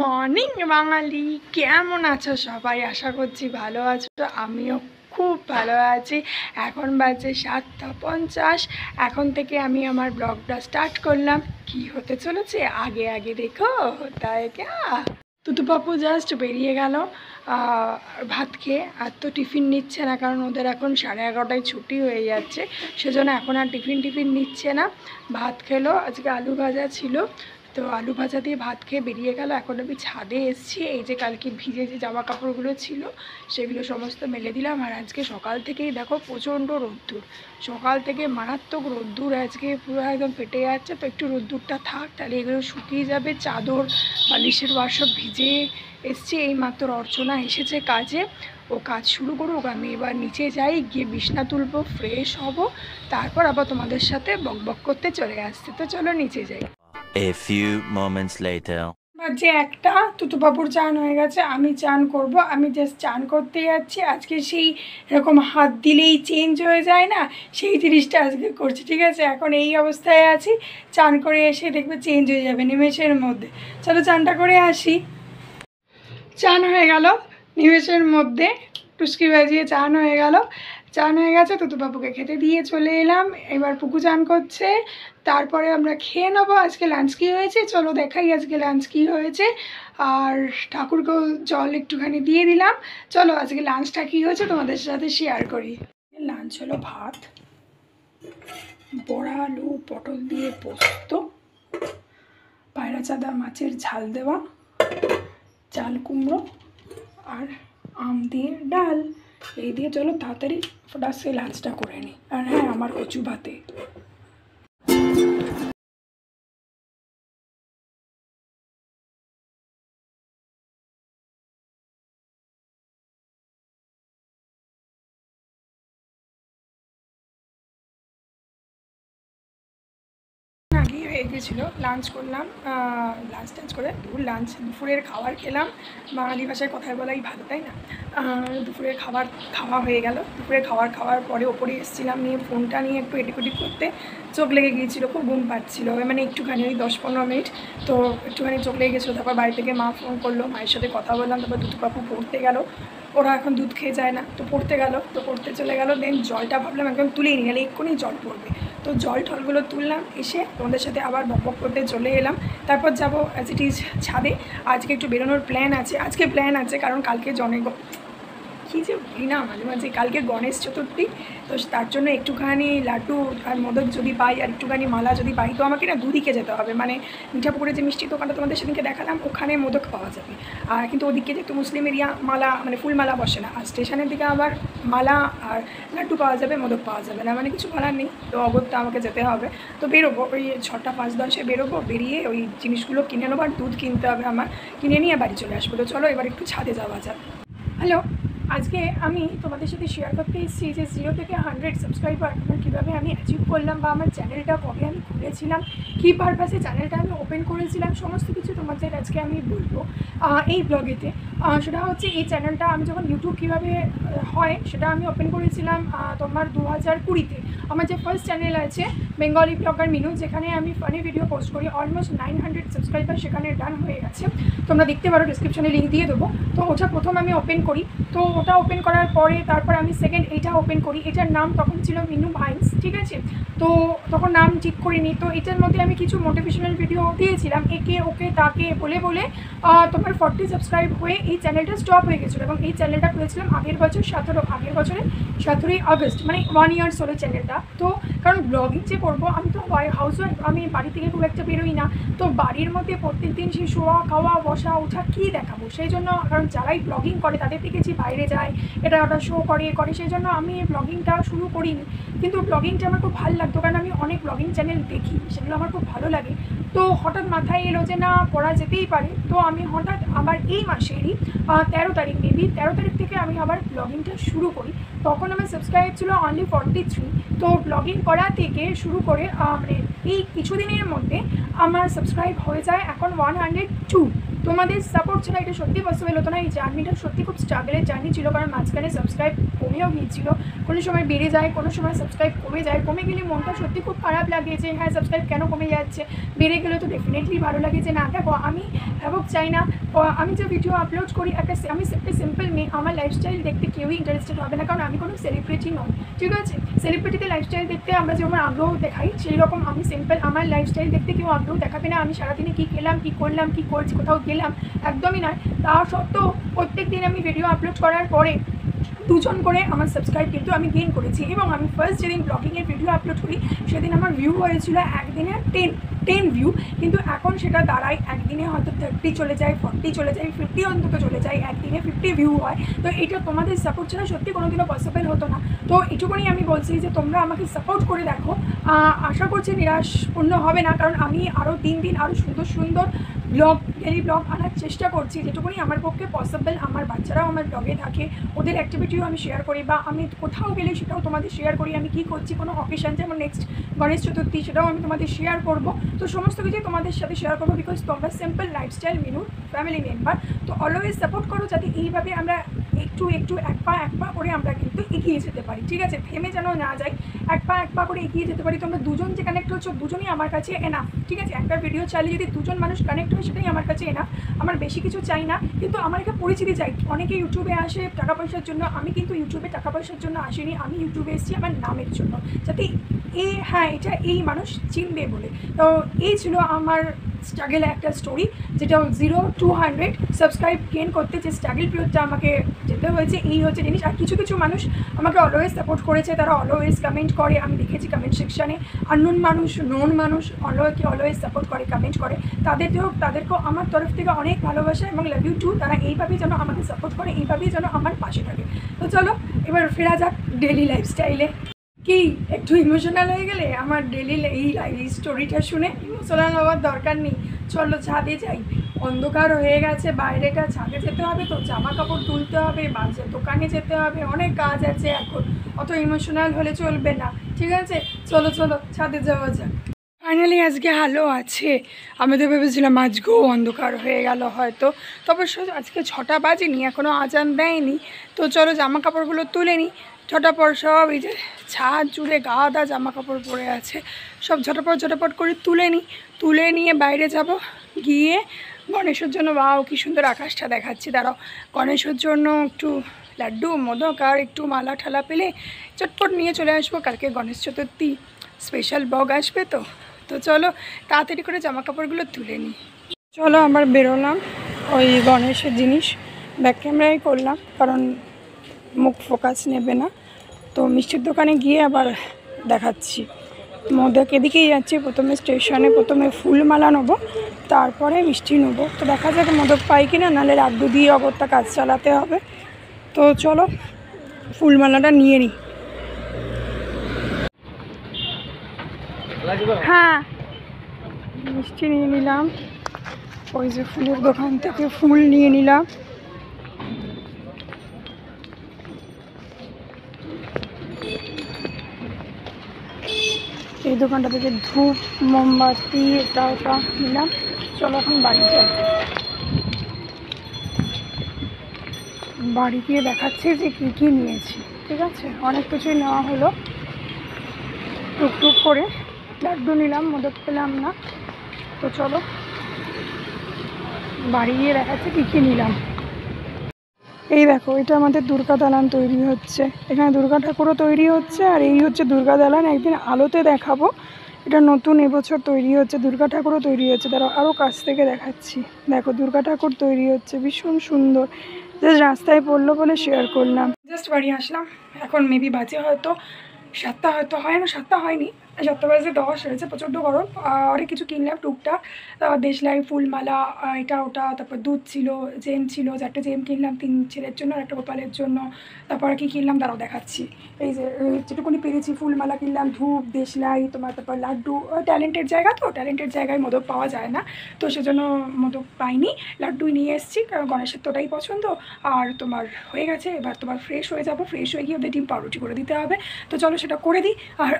Morning বাঙালি, কেমন আছো সবাই? আশা করছি ভালো আছো। তো আমিও খুব ভালো আছি। এখন বাজে 7:50। এখন থেকে আমি আমার ব্লগটা স্টার্ট করলাম। কি হতে চলেছে আগে আগে দেখো। তাই ক্যা তুতুপাপু জাস্ট বেরিয়ে গেল ভাত খেয়ে। আর তো টিফিন নিচ্ছে না, কারণ ওদের এখন 11:30টায় ছুটি হয়ে যাচ্ছে, সেজন্য এখন আর টিফিন নিচ্ছে না। ভাত খেলো, আজকে আলু ভাজা ছিল, তো আলু ভাজা দিয়ে ভাত খেয়ে বেরিয়ে গেল। এখন আমি ছাদে এসেছি, এই যে কালকে ভিজে যে জামা কাপড়গুলো ছিল সেগুলো সমস্ত মেলে দিলাম। আর আজকে সকাল থেকেই দেখো প্রচণ্ড রোদ্দুর, সকাল থেকে মারাত্মক রোদ্দুর, আজকে পুরো একদম ফেটে যাচ্ছে। তো একটু রোদ্দুরটা থাক, তাহলে এগুলো শুকিয়ে যাবে। চাদর বালিশের ওয়ার সব ভিজে এসছে। এই মাত্র অর্চনা এসেছে কাজে, ও কাজ শুরু করুক, আমি এবার নিচে যাই, গিয়ে বিছনা তুলবো, ফ্রেশ হব, তারপর আবার তোমাদের সাথে বকবক করতে চলে আসছে। তো চলো নিচে যাই। A few moments later. বাজে 1টা, তুতুবাবুর চান হয়ে গেছে, আমি চান করব। আমি জাস্ট চান করতে যাচ্ছি। আজকে সেই এরকম হাত দিলেই চেঞ্জ হয়ে যায় না, সেই জিনিসটা আজকে করছি, ঠিক আছে? এখন এই অবস্থায় আছি, চান করে এসে দেখবে চেঞ্জ হয়ে যাবে নিমেষের মধ্যে। চলো চানটা করে আসি। চান হয়ে গেল নিমেষের মধ্যে, টুস্কি বাজিয়ে চান হয়ে গেল। চান হয়ে গেছে, তুতুবাবুকে খেতে দিয়ে চলে এলাম। এবার পুকু চান করছে, তারপরে আমরা খেয়ে নেবো। আজকে লাঞ্চ কী হয়েছে চলো দেখাই, আজকে লাঞ্চ কী হয়েছে। আর ঠাকুরকেও জল একটুখানি দিয়ে দিলাম। চলো আজকে লাঞ্চটা কী হয়েছে তোমাদের সাথে শেয়ার করি। লাঞ্চ হলো ভাত, বড়া আলু পটল দিয়ে পোস্ত, পায়রা চাদা মাছের ঝাল দেওয়া, চাল কুমড়ো আর আম দিয়ে ডাল। এই দিয়ে চলো তাড়াতাড়ি ফটাসে লাঞ্চটা করে নিই। আর হ্যাঁ, আমার কচু ভাতে। আগেই হয়ে গেছিলো, লাঞ্চ করলাম। লাঞ্চ করে দুপুরের খাবার খেলাম। বাঙালি ভাষায় কথায় বলাই ভালো, তাই না? দুপুরের খাবার খাওয়া হয়ে গেল। দুপুরের খাওয়ার পরে ওপরে এসেছিলাম, নিয়ে ফোনটা নিয়ে একটু এডিট করতে চোখ লেগে গিয়েছিলো, খুব ঘুম পাচ্ছিলো, মানে একটুখানি ওই 10-15 মিনিট। তো একটুখানি চোখ লেগে গেছিলো। তারপর বাড়ি থেকে মা ফোন করলো, মায়ের সাথে কথা বললাম। তারপর দুতুপাপু পড়তে গেল, ওরা এখন দুধ খেয়ে যায় না, তো পড়তে গেল, তো পড়তে চলে গেল। দেন জলটা ভাবলাম একদম তুলেই নিয়ে গেলে এক্ষুনি জল পড়বে, তো জল টলগুলো তুললাম। এসে তোমাদের সাথে আবার বকবক করতে চলে এলাম। তারপর যাব অ্যাজ ইট ইজ ছাদে। আজকে একটু বেরোনোর প্ল্যান আছে, কারণ কালকে কী যে বলি না মাঝে মাঝে, কালকে গণেশ চতুর্থী, তো তার জন্য একটুখানি লাড্ডু আর মোদক যদি পাই, আর একটুখানি মালা যদি পাই, তো আমাকে না দুদিকে যেতে হবে। মানে মিঠাপুকুরে যে মিষ্টি দোকানটা তোমাদের সেদিনকে দেখালাম, ওখানে মোদক পাওয়া যাবে। আর কিন্তু ওদিকে যেহেতু মুসলিম এরিয়া, মালা মানে ফুল মালা বসে না। আর স্টেশনের দিকে আবার মালা আর লাড্ডু পাওয়া যাবে, মোদক পাওয়া যাবে না, মানে কিছু বলার নেই। তো অগত্যা আমাকে যেতে হবে। তো বেরোবো ওই 6টা 5-10 বেরোবো, বেরিয়ে ওই জিনিসগুলো কিনে নেবো। আর দুধ কিনতে হবে আমার, কিনে নিয়ে বাড়ি চলে আসবো। তো চলো এবার একটু ছাদে যাওয়া যাক। হ্যালো, আজকে আমি তোমাদের সাথে শেয়ার করতে এসেছি যে 0 থেকে 100 সাবস্ক্রাইবার আমার কীভাবে আমি অ্যাচিভ করলাম, বা আমার চ্যানেলটা কবে আমি খুলেছিলাম, কী পারপাসে চ্যানেলটা আমি ওপেন করেছিলাম, সমস্ত কিছু তোমাদের আজকে আমি বলবো এই ব্লগেতে। সেটা হচ্ছে এই চ্যানেলটা আমি যখন ইউটিউব কীভাবে হয় সেটা আমি ওপেন করেছিলাম তোমার 2020-তে। আমার যে ফার্স্ট চ্যানেল আছে বেঙ্গলি ব্লগার মিনু, যেখানে আমি ফানি ভিডিও পোস্ট করি, অলমোস্ট 900 সাবস্ক্রাইবার সেখানে ডান হয়ে গেছে। তোমরা দেখতে পারো, ডিসক্রিপশনে লিঙ্ক দিয়ে দেবো। তো ওটা প্রথম আমি ওপেন করি, তো ওটা ওপেন করার পরে তারপর আমি সেকেন্ড এইটা ওপেন করি। এটার নাম তখন ছিল মিনু ভাইন্স, ঠিক আছে? তো তখন নাম ঠিক করিনি। তো এটার মধ্যে আমি কিছু মোটিভেশনাল ভিডিও দিয়েছিলাম, একে ওকে তাকে বলে বলে তোমার 40 সাবস্ক্রাইব হয়ে এই চ্যানেলটা স্টপ হয়ে গেছিলো। এবং এই চ্যানেলটা করেছিলাম আগের বছরে 17ই আগস্ট, মানে 1 ইয়ার্স হলো চ্যানেলটা। তো কারণ ব্লগিং যে করবো, আমি তো হাউসওয়াইফ, আমি বাড়ি থেকে খুব একটা বেরোই না। তো বাড়ির মধ্যে প্রত্যেক দিন সেই শোয়া খাওয়া বসা ওঠা কী দেখাবো, সেই জন্য কারণ যারাই ব্লগিং করে তাদের দেখেছি বাইরে যায়, এটা ওটা শো করে, সেই জন্য আমি ব্লগিংটা শুরু করিনি। কিন্তু ব্লগিংটা আমার খুব ভালো লাগতো, কারণ আমি অনেক ব্লগিং চ্যানেল দেখি, সেগুলো আমার খুব ভালো লাগে। তো হঠাৎ মাথায় এলো যে না, করা যেতেই পারে। তো আমি হঠাৎ আবার এই মাসেরই 13 তারিখ, মেবি 13 তারিখ থেকে আমি আবার ব্লগিংটা শুরু করি। তখন আমার সাবস্ক্রাইব ছিল অনলি 43। তো ব্লগিং করা থেকে শুরু করে মানে এই কিছুদিনের মধ্যে আমার সাবস্ক্রাইব হয়ে যায় এখন 102। তোমাদের সাপোর্ট ছাড়া এটা সত্যি পসিবল হতো না। এই জার্নিটা সত্যি খুব স্ট্রাগলের জার্নি ছিল, কারণ মাঝখানে সাবস্ক্রাইব কমেও গিয়েছিলো, কোনো সময় বেড়ে যায়, কোনো সময় সাবস্ক্রাইব কমে যায়। কমে গেলে মনটা সত্যি খুব খারাপ লাগে যে হ্যাঁ সাবস্ক্রাইব কেন কমে যাচ্ছে। বেড়ে গেলে তো ডেফিনেটলি ভালো লাগে যে না দেখো আমি ভাবুক চাই না, আমি যে ভিডিও আপলোড করি আমি একটা সিম্পল মেয়ে, আমার লাইফস্টাইল দেখতে কেউই ইন্টারেস্টেড হবে না, কারণ আমি কোনো সেলিব্রিটি নই, ঠিক আছে। সেলিব্রিটিতে লাইফস্টাইল দেখতে আমরা যেমন আগ্রহ দেখাই, সেই রকম আমি সিম্পল আমার লাইফস্টাইল দেখতে কেউ আগ্রহ দেখাবে না। আমি সারাদিনে কী খেলাম, কী করলাম, কী করছি, কোথাও গেলাম, একদমই নয়। তা সত্ত্বেও প্রত্যেক দিন আমি ভিডিও আপলোড করার পরে 2 জন করে আমার সাবস্ক্রাইব কিন্তু আমি গেইন করেছি। এবং আমি ফার্স্ট যেদিন ব্লগিংয়ের ভিডিও আপলোড করি সেদিন আমার ভিউ হয়েছিল একদিনে 10 ভিউ, কিন্তু এখন সেটা দাঁড়ায় একদিনে হয়তো 30 চলে যায়, 40 চলে যায়, 50 অন্তত চলে যায়, একদিনে 50 ভিউ হয়। তো এটা তোমাদের সাপোর্ট ছাড়া সত্যি কোনোদিনও পসিবল হতো না। তো এটুকুনি আমি বলছি যে তোমরা আমাকে সাপোর্ট করে দেখো, আশা করছি নিরাশপূর্ণ হবে না, কারণ আমি আরও দিন আরও সুন্দর সুন্দর ডেলি ব্লগ আনার চেষ্টা করছি, যেটুকুনি আমার পক্ষে পসিবল। আমার বাচ্চারাও আমার ব্লগে থাকে, ওদের অ্যাক্টিভিটিও আমি শেয়ার করি, বা আমি কোথাও গেলে সেটাও তোমাদের শেয়ার করি, আমি কী করছি, কোনো অকেশান যেমন নেক্সট গণেশ চতুর্থী সেটাও আমি তোমাদের শেয়ার করব। তো সমস্ত কিছুই তোমাদের সাথে শেয়ার করবো, বিকজ তোমরা সিম্পল লাইফস্টাইল মেনুর ফ্যামিলি মেম্বার। তো অলওয়েজ সাপোর্ট করো, যাতে এইভাবে আমরা একটু এক পা করে আমরা কিন্তু এগিয়ে যেতে পারি, ঠিক আছে। থেমে যেন না যাই, এক পা করে এগিয়ে যেতে পারি। তোমরা 2 জন যে কানেক্ট হচ্ছ, 2 জনই আমার কাছে এনাফ, ঠিক আছে। একটা ভিডিও চালিয়ে যদি 2 জন মানুষ কানেক্ট হয় সেটাই আমার কাছে এনাফ, আমার বেশি কিছু চাই না। কিন্তু আমার একটা পরিচিতি চাই। অনেকে ইউটিউবে আসে টাকা পয়সার জন্য, আমি কিন্তু ইউটিউবে টাকা পয়সার জন্য আসিনি, আমি ইউটিউবে এসেছি আমার নামের জন্য, যাতে এই মানুষ চিনবে বলে। তো এই ছিল আমার স্ট্রাগেল একটা স্টোরি, যেটা 0 to 100 সাবস্ক্রাইব গেইন করতে যে স্ট্রাগল পিরিয়ডটা আমাকে যেতে হয়েছে, এই হচ্ছে জিনিস। আর কিছু মানুষ আমাকে অলওয়েজ সাপোর্ট করেছে, তারা অলওয়েজ কমেন্ট করে, আমি দেখেছি কমেন্ট সেকশানে, আননোন মানুষ নোন মানুষ অলওয়েজ সাপোর্ট করে, কমেন্ট করে। তাদেরকেও আমার তরফ থেকে অনেক ভালোবাসা এবং লাভ ইউ টু। তারা এইভাবেই যেন আমাকে সাপোর্ট করে, এইভাবেই যেন আমার পাশে থাকে। তো চলো এবার ফেরা যাক ডেলি লাইফস্টাইলে। কি একটু ইমোশনাল হয়ে গেলে আমার ডেলি এই স্টোরিটা শুনে? ইমোশনাল হওয়ার দরকার নেই, চলো ছাদে যাই। অন্ধকার হয়ে গেছে, বাইরেটা ছাদে যেতে হবে, তো জামা কাপড় তুলতে হবে, বাজার দোকানে যেতে হবে, অনেক কাজ আছে এখন, অত ইমোশনাল হলে চলবে না, ঠিক আছে। চলো ছাদে যাওয়া যাক। ফাইনালি আজকে আলো আছে, আমি তো ভেবেছিলাম আজকেও অন্ধকার হয়ে গেল হয়তো, তবে আজকে 6টা বাজেনি, এখনও আজান দেয়নি। তো চলো জামা কাপড়গুলো তুলে নিই। ঝটাপট সব এই যে ছাদ জুড়ে গাদা জামা কাপড় পরে আছে, সব ঝটাপট করে তুলে নিয়ে বাইরে যাব, গিয়ে গণেশের জন্য বাও কি সুন্দর আকাশটা দেখাচ্ছি, দাঁড়াও গণেশের জন্য একটু লাড্ডু মোদক আর একটু মালা ঠালা পেলে চটপট নিয়ে চলে আসবো। কালকে গণেশ চতুর্থী, স্পেশাল ব্লগ আসবে, তো চলো তাড়াতাড়ি করে জামা কাপড়গুলো তুলে নিই। চলো আবার বেরোলাম, ওই গণেশের জিনিস ব্যাক ক্যামেরাই করলাম, কারণ মুখ ফোকাস নেবে না। তো মিষ্টির দোকানে গিয়ে আবার দেখাচ্ছি। মোদক এদিকেই যাচ্ছি, প্রথমে স্টেশনে ফুলমালা নেবো, তারপরে মিষ্টি নেবো। তো দেখা যাক মোদক পাই কিনা, নাহলে লাড্ডু দিয়ে অগত্যা কাজ চালাতে হবে। তো চলো ফুলমালাটা নিয়ে নিই। হ্যাঁ মিষ্টি নিয়ে নিলাম, ওই যে ফুলের দোকান থেকে ফুল নিয়ে নিলাম। এই দোকানটা থেকে ধূপ মোমবাতি এটা ওটা নিলাম। চলো এখন বাড়ি যাই, বাড়ি গিয়ে দেখাচ্ছি যে কী নিয়েছি, ঠিক আছে। অনেক কিছুই নেওয়া হলো, টুকটুক করে লাড্ডু নিলাম, মোদক পেলাম না। তো চলো বাড়ি গিয়ে দেখাচ্ছি কী নিলাম। এই দেখো, এটা আমাদের দুর্গা দালান তৈরি হচ্ছে, এখানে দুর্গা ঠাকুরও তৈরি হচ্ছে, আর এই হচ্ছে দুর্গা দালান। একদিন আলোতে দেখাবো, এটা নতুন এবছর তৈরি হচ্ছে, দুর্গা ঠাকুরও তৈরি হচ্ছে। তারা আরও কাছ থেকে দেখাচ্ছি, দেখো দুর্গা ঠাকুর তৈরি হচ্ছে, ভীষণ সুন্দর। জাস্ট রাস্তায় পড়লো বলে শেয়ার করলাম। জাস্ট বাড়ি আসলাম, এখন মেবি বাজে হয়তো 7টা, হয়তো হয় না, 7টা হয়নি, 7টা বাজে 10 হয়েছে। প্রচণ্ড গরম, অনেক কিছু কিনলাম টুকটাক, দেশলাই ফুলমালা এটা ওটা, তারপর দুধ ছিল, জেম ছিল, 4টে জেম কিনলাম, 3 ছেলের জন্য আর একটা গোপালের জন্য। তারপর কি কিনলাম দাঁড়াও দেখাচ্ছি, এই যে যেটুকুনি পেরেছি ফুলমালা কিনলাম, ধূপ, দেশলাই, তারপর লাড্ডু। ট্যালেন্টের জায়গা, তো ট্যালেন্টের জায়গায় মোদক পাওয়া যায় না, তো সেজন্য মোদক পাইনি, লাড্ডুই নিয়ে এসেছি, কারণ গণেশের তো ওটাই পছন্দ। আর তোমার হয়ে গেছে, এবার তোমার ফ্রেশ হয়ে যাবো, ফ্রেশ হয়ে গিয়ে ওদের ডিম পাউরুটি করে দিতে হবে। তো চলো সেটা করে দিই, আর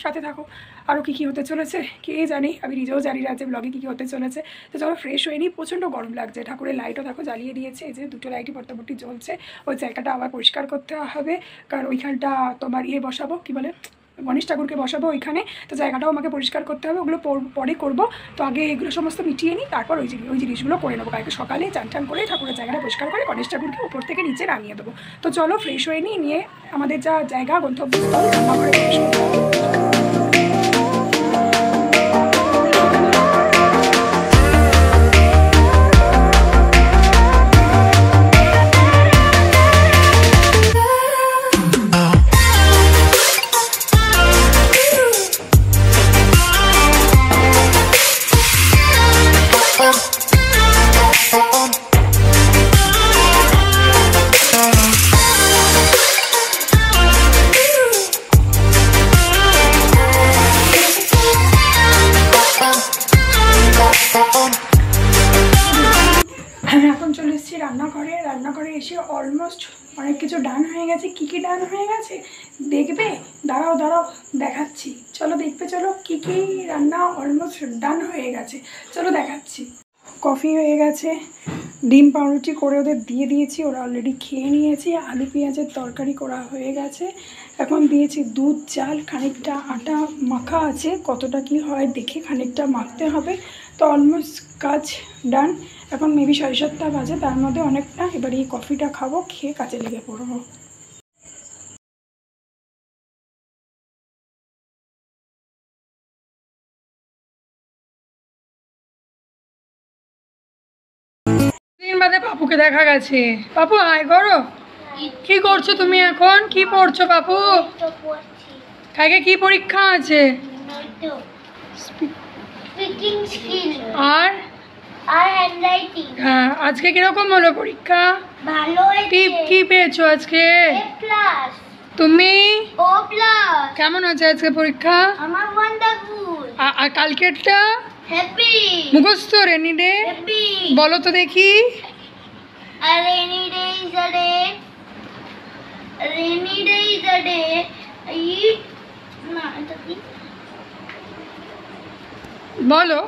সাথে থাকো। থাকো আরও কী কী হতে চলেছে কে জানি, আমি নিজেও জানি না যে ব্লগে কী কী হতে চলেছে। তো চলো ফ্রেশ হয়ে নিই, প্রচণ্ড গরম লাগছে, ঠাকুরের লাইটও দেখো জ্বালিয়ে দিয়েছে, এই যে দুটো লাইটই মোটামুটি জ্বলছে। ওই জায়গাটা আবার পরিষ্কার করতে হবে, কারণ ওইখানটা তোমার বসাবো, কী বলে গণেশ ঠাকুরকে বসাবো ওইখানে, তো জায়গাটাও আমাকে পরিষ্কার করতে হবে, ওগুলো পরে করবো। তো আগে এগুলো সমস্ত মিটিয়ে নিই, তারপর ওই জিনিসগুলো করে নেবো। কালকে সকালে চান টান করে ঠাকুরের জায়গাটা পরিষ্কার করে গণেশ ঠাকুরকে উপর থেকে নিচে নামিয়ে দেবো। তো চলো ফ্রেশ হয়ে নিয়ে আমাদের যা জায়গা গন্তব্যস্থল রান্নাঘরে প্রবেশ করবো। এখন চলে এসেছি রান্নাঘরে এসে অলমোস্ট অনেক কিছু ডান হয়ে গেছে। কী কী ডান হয়ে গেছে দেখবে, দাঁড়াও দেখাচ্ছি। চলো দেখবে, চলো কী কী রান্না অলমোস্ট ডান হয়ে গেছে, চলো দেখাচ্ছি। কফি হয়ে গেছে, ডিম পাউরুটি করে ওদের দিয়ে দিয়েছি, ওরা অলরেডি খেয়ে নিয়েছে। আলু পেঁয়াজের তরকারি করা হয়ে গেছে, এখন দিয়েছি দুধ চাল, খানিকটা আটা মাখা আছে, কতটা কি হয় দেখে খানিকটা মাখতে হবে। তো অলমোস্ট কাজ ডান। এখন মেবি 7:30 বাজে, তার মধ্যে অনেকটা। এবার এই কফিটা খাবো, খেয়ে কাজে লেগে পড়বো। দিন বাদে পাপুকে দেখা গেছে। পাপু আয় করো, কি করছো তুমি এখন? কি পড়ছো পাপু? কালকে কি পরীক্ষা আছে? আর হ্যান্ডরাইটিং। হ্যাঁ, আজকে কিরকম হলো পরীক্ষা? ভালো হয়েছে। কি পেয়েছো আজকে? A plus. তুমি? O plus. কেমন হয়েছে আজকে পরীক্ষা? আমার ওয়ান্ডারফুল। আর কালকেরটা? হ্যাপি। মুখস্থ রেনি ডে? হ্যাপি। বলো তো দেখি। A rainy day is a day. A rainy day is a day. Eat. না এটা কি? বলো।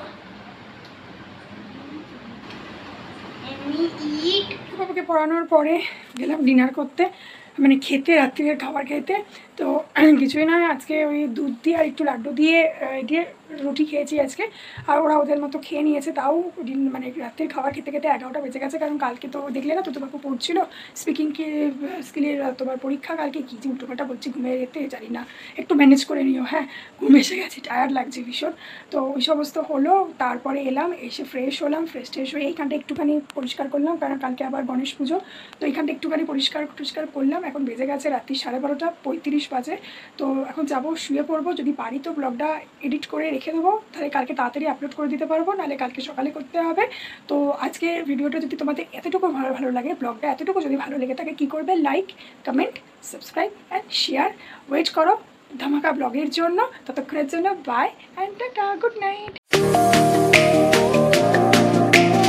Eat. বাবাকে পড়ানোর পরে গেলাম ডিনার করতে, মানে খেতে, রাত্রির খাবার খেতে। তো কিছুই নয়, আজকে ওই দুধ দিয়ে আর একটু লাড্ডু দিয়ে রুটি খেয়েছি আজকে। আর ওরা ওদের মতো খেয়ে নিয়েছে, তাও মানে রাত্রির খাবার খেতে খেতে 11টা বেজে গেছে। কারণ কালকে তো দেখলে না, তো তোমার পড়ছিল স্পিকিং স্কিলের তোমার পরীক্ষা কালকে। কী যে উল্টোপাল্টা বলছি, ঘুমিয়ে যেতে জানি না, একটু ম্যানেজ করে নিও। হ্যাঁ, ঘুম এসে গেছে, টায়ার্ড লাগছে ভীষণ। তো ওই সমস্ত হলো, তারপরে এলাম, এসে ফ্রেশ হলাম। ফ্রেশ হয়ে এইখানটা একটুখানি পরিষ্কার করলাম, কারণ কালকে আবার গণেশ পুজো। তো এইখানটা একটুখানি পরিষ্কার করলাম। এখন বেজে গেছে রাত্রি 12:35 বাজে। তো এখন যাবো, শুয়ে পড়বো। যদি পারি তো ব্লগটা এডিট করে রেখে দেবো, তাহলে কালকে তাড়াতাড়ি আপলোড করে দিতে পারবো, নাহলে কালকে সকালে করতে হবে। তো আজকের ভিডিওটা যদি তোমাদের এতটুকু ভালো লাগে, ব্লগটা এতটুকু যদি ভালো লেগে থাকে, কী করবে? Like, comment, subscribe and share. Wait করো ধামাকা ব্লগের জন্য। ততক্ষণের জন্য bye and tata, good night.